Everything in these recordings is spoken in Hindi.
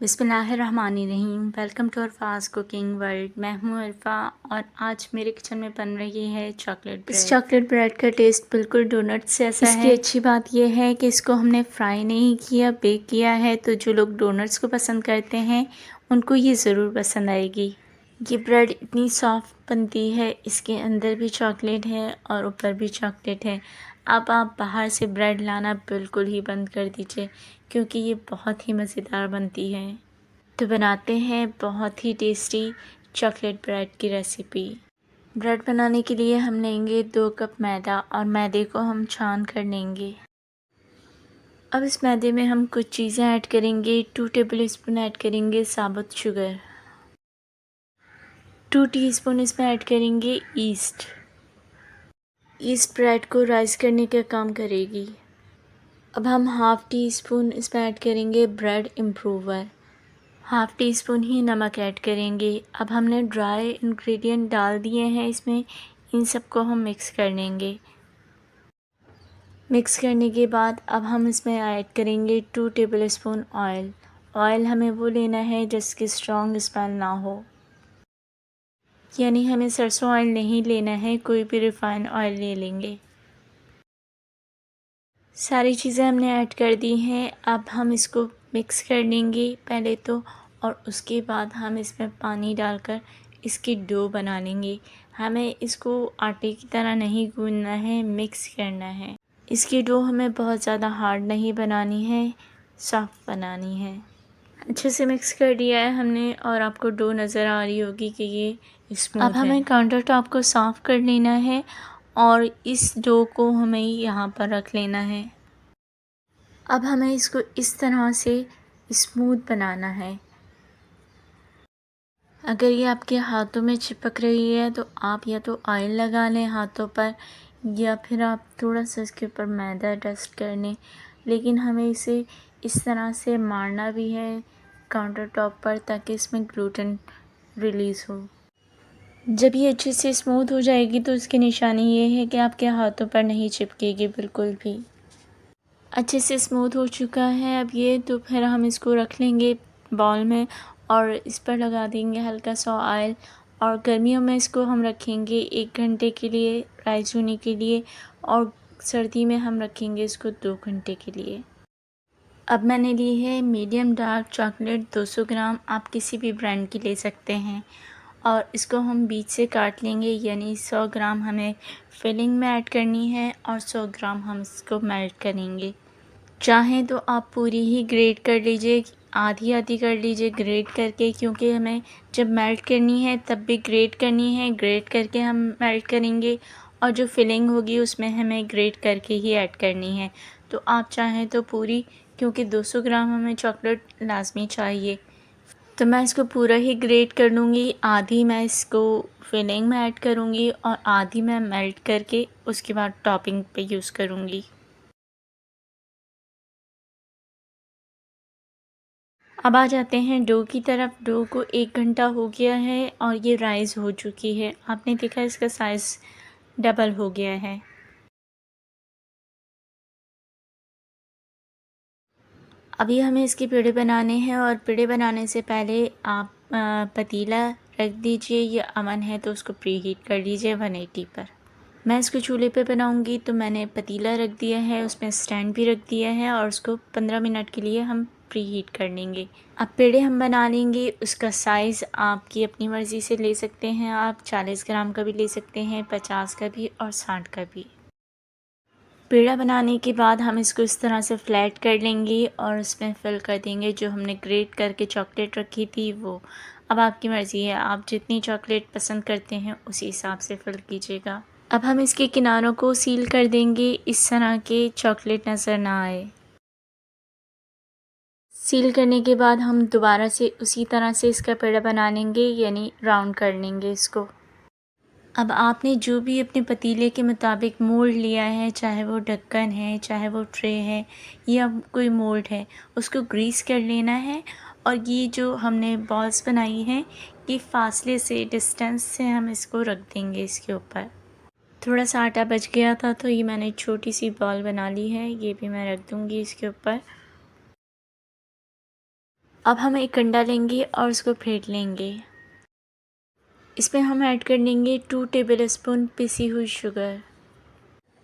बिस्मिल्लाहिर्रहमानिर्रहीम। Welcome to Arfa's cooking world. मैं हूँ अरफा और आज मेरे किचन में बन रही है चॉकलेट ब्रेड। इस चॉकलेट ब्रेड का टेस्ट बिल्कुल डोनट्स जैसा है। इसकी अच्छी बात यह है कि इसको हमने फ्राई नहीं किया, बेक किया है, तो जो लोग डोनट्स को पसंद करते हैं उनको ये ज़रूर पसंद आएगी। ये ब्रेड इतनी सॉफ्ट बनती है, इसके अंदर भी चॉकलेट है और ऊपर भी चॉकलेट है। अब आप बाहर से ब्रेड लाना बिल्कुल ही बंद कर दीजिए क्योंकि ये बहुत ही मज़ेदार बनती है। तो बनाते हैं बहुत ही टेस्टी चॉकलेट ब्रेड की रेसिपी। ब्रेड बनाने के लिए हम लेंगे 2 कप मैदा और मैदे को हम छान कर लेंगे। अब इस मैदे में हम कुछ चीज़ें ऐड करेंगे। 2 टेबल स्पून ऐड करेंगे साबुत शुगर। 2 टीस्पून इसमें ऐड करेंगे ईस्ट। ईस्ट ब्रेड को राइस करने का काम करेगी। अब हम हाफ़ टी स्पून इसमें ऐड करेंगे bread improver. Half teaspoon ही नमक ऐड करेंगे। अब हमने ड्राई इंग्रेडिएंट डाल दिए हैं इसमें, इन सबको हम मिक्स कर लेंगे। मिक्स करने के बाद अब हम इसमें ऐड करेंगे 2 टेबल स्पून ऑयल। ऑयल हमें वो लेना है जिसकी स्ट्रॉन्ग स्मेल ना हो, यानी हमें सरसों ऑयल नहीं लेना है, कोई भी रिफ़ाइंड ऑयल ले लेंगे। सारी चीज़ें हमने ऐड कर दी हैं। अब हम इसको मिक्स कर लेंगे पहले तो, और उसके बाद हम इसमें पानी डालकर इसकी डो बना लेंगे। हमें इसको आटे की तरह नहीं गूंदना है, मिक्स करना है। इसकी डो हमें बहुत ज़्यादा हार्ड नहीं बनानी है, सॉफ्ट बनानी है। अच्छे से मिक्स कर दिया है हमने और आपको डो नज़र आ रही होगी कि ये स्मूथ है। अब हमें काउंटर टॉप को साफ़ कर लेना है और इस डो को हमें यहाँ पर रख लेना है। अब हमें इसको इस तरह से स्मूथ बनाना है। अगर ये आपके हाथों में चिपक रही है तो आप या तो ऑयल लगा लें हाथों पर, या फिर आप थोड़ा सा इसके ऊपर मैदा डस्ट कर लें, लेकिन हमें इसे इस तरह से मारना भी है काउंटर टॉप पर ताकि इसमें ग्लूटेन रिलीज़ हो। जब ये अच्छे से स्मूथ हो जाएगी तो इसकी निशानी ये है कि आपके हाथों पर नहीं चिपकेगी बिल्कुल भी। अच्छे से स्मूथ हो चुका है अब ये, तो फिर हम इसको रख लेंगे बाउल में और इस पर लगा देंगे हल्का सा ऑयल। और गर्मियों में इसको हम रखेंगे 1 घंटे के लिए राइस होने के लिए, और सर्दी में हम रखेंगे इसको 2 घंटे के लिए। अब मैंने ली है मीडियम डार्क चॉकलेट 200 ग्राम, आप किसी भी ब्रांड की ले सकते हैं, और इसको हम बीच से काट लेंगे, यानी 100 ग्राम हमें फिलिंग में ऐड करनी है और 100 ग्राम हम इसको मेल्ट करेंगे। चाहें तो आप पूरी ही ग्रेट कर लीजिए, आधी आधी कर लीजिए ग्रेट करके, क्योंकि हमें जब मेल्ट करनी है तब भी ग्रेट करनी है, ग्रेट करके हम मेल्ट करेंगे, और जो फिलिंग होगी उसमें हमें ग्रेट करके ही ऐड करनी है। तो आप चाहें तो पूरी, क्योंकि 200 ग्राम हमें चॉकलेट लाजमी चाहिए, तो मैं इसको पूरा ही ग्रेट कर लूँगी। आधी मैं इसको फिलिंग में ऐड करूँगी और आधी मैं मेल्ट करके उसके बाद टॉपिंग पे यूज़ करूँगी। अब आ जाते हैं डो की तरफ। डो को 1 घंटा हो गया है और ये राइज़ हो चुकी है। आपने देखा इसका साइज़ डबल हो गया है। अभी हमें इसके पेड़े बनाने हैं, और पेड़े बनाने से पहले आप पतीला रख दीजिए, या अवन है तो उसको प्री हीट कर लीजिए 180 पर। मैं इसको चूल्हे पे बनाऊंगी तो मैंने पतीला रख दिया है, उसमें स्टैंड भी रख दिया है, और उसको 15 मिनट के लिए हम प्री हीट कर लेंगे। अब पेड़े हम बना लेंगे। उसका साइज़ आपकी अपनी मर्ज़ी से ले सकते हैं, आप 40 ग्राम का भी ले सकते हैं, 50 का भी और 60 का भी। पेड़ा बनाने के बाद हम इसको इस तरह से फ्लैट कर लेंगे और उसमें फिल कर देंगे जो हमने ग्रेट करके चॉकलेट रखी थी वो। अब आपकी मर्ज़ी है, आप जितनी चॉकलेट पसंद करते हैं उसी हिसाब से फिल कीजिएगा। अब हम इसके किनारों को सील कर देंगे, इस तरह के चॉकलेट नज़र ना आए। सील करने के बाद हम दोबारा से उसी तरह से इसका पेड़ा बना लेंगे, यानी राउंड कर लेंगे इसको। अब आपने जो भी अपने पतीले के मुताबिक मोल्ड लिया है, चाहे वो ढक्कन है, चाहे वो ट्रे है, या कोई मोल्ड है, उसको ग्रीस कर लेना है। और ये जो हमने बॉल्स बनाई हैं, ये फासले से, डिस्टेंस से हम इसको रख देंगे इसके ऊपर। थोड़ा सा आटा बच गया था तो ये मैंने छोटी सी बॉल बना ली है, ये भी मैं रख दूँगी इसके ऊपर। अब हम एक अंडा लेंगे और उसको फेंट लेंगे। इसमें हम ऐड कर देंगे 2 टेबलस्पून पिसी हुई शुगर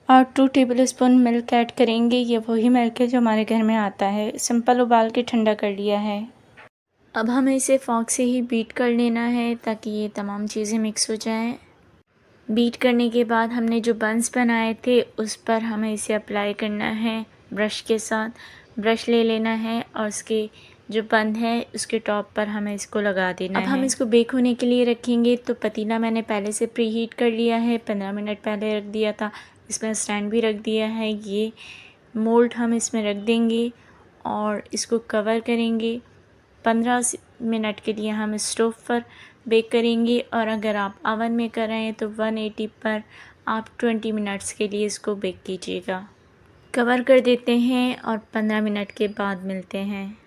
और 2 टेबलस्पून मिल्क ऐड करेंगे। ये वही मिल्क है जो हमारे घर में आता है। सिंपल उबाल के ठंडा कर लिया है। अब हमें इसे फॉर्क से ही बीट कर लेना है ताकि ये तमाम चीज़ें मिक्स हो जाएं। बीट करने के बाद हमने जो बंस बनाए थे उस पर हमें इसे अप्लाई करना है ब्रश के साथ। ब्रश ले लेना है और उसके जो बंद है उसके टॉप पर हमें इसको लगा देना है। अब हम इसको बेक होने के लिए रखेंगे। तो पतीला मैंने पहले से प्री हीट कर लिया है, 15 मिनट पहले रख दिया था। इसमें स्टैंड भी रख दिया है। ये मोल्ड हम इसमें रख देंगे और इसको कवर करेंगे। 15 मिनट के लिए हम स्टोव पर बेक करेंगे और अगर आप ओवन में कर रहे हैं तो 180 पर आप 20 मिनट्स के लिए इसको बेक कीजिएगा। कवर कर देते हैं और 15 मिनट के बाद मिलते हैं।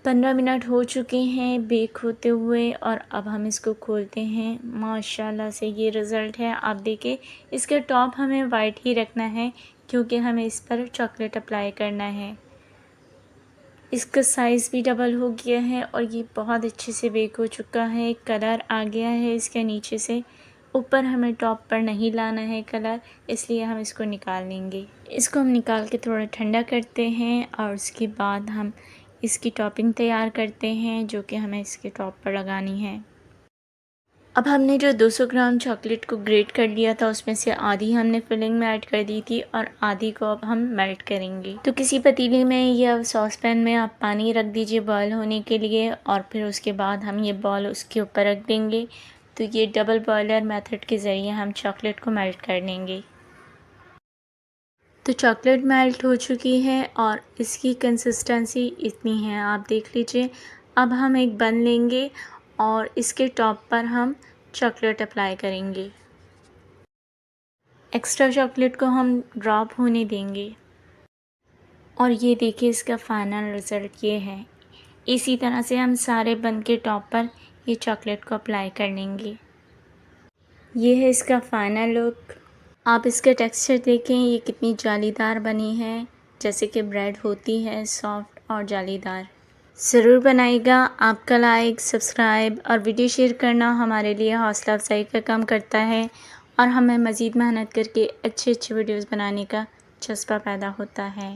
15 मिनट हो चुके हैं बेक होते हुए और अब हम इसको खोलते हैं। माशाल्लाह से ये रिज़ल्ट है। आप देखें, इसका टॉप हमें वाइट ही रखना है क्योंकि हमें इस पर चॉकलेट अप्लाई करना है। इसका साइज़ भी डबल हो गया है और ये बहुत अच्छे से बेक हो चुका है। कलर आ गया है इसके नीचे से। ऊपर हमें टॉप पर नहीं लाना है कलर, इसलिए हम इसको निकाल लेंगे। इसको हम निकाल के थोड़ा ठंडा करते हैं और उसके बाद हम इसकी टॉपिंग तैयार करते हैं जो कि हमें इसके टॉप पर लगानी है। अब हमने जो 200 ग्राम चॉकलेट को ग्रेट कर लिया था उसमें से आधी हमने फिलिंग में ऐड कर दी थी और आधी को अब हम मेल्ट करेंगे। तो किसी पतीले में या सॉस पैन में आप पानी रख दीजिए बॉयल होने के लिए और फिर उसके बाद हम ये बॉल उसके ऊपर रख देंगे। तो ये डबल बॉयलर मेथड के ज़रिए हम चॉकलेट को मेल्ट कर लेंगे। तो चॉकलेट मेल्ट हो चुकी है और इसकी कंसिस्टेंसी इतनी है, आप देख लीजिए। अब हम एक बन लेंगे और इसके टॉप पर हम चॉकलेट अप्लाई करेंगे। एक्स्ट्रा चॉकलेट को हम ड्रॉप होने देंगे और ये देखिए इसका फाइनल रिज़ल्ट ये है। इसी तरह से हम सारे बन के टॉप पर ये चॉकलेट को अप्लाई कर लेंगे। ये है इसका फाइनल लुक। आप इसका टेक्सचर देखें, ये कितनी जालीदार बनी है, जैसे कि ब्रेड होती है, सॉफ्ट और जालीदार। ज़रूर बनाइएगा। आपका लाइक, सब्सक्राइब और वीडियो शेयर करना हमारे लिए हौसला अफजाई का काम करता है और हमें मज़ीद मेहनत करके अच्छे वीडियोज़ बनाने का जज़्बा पैदा होता है।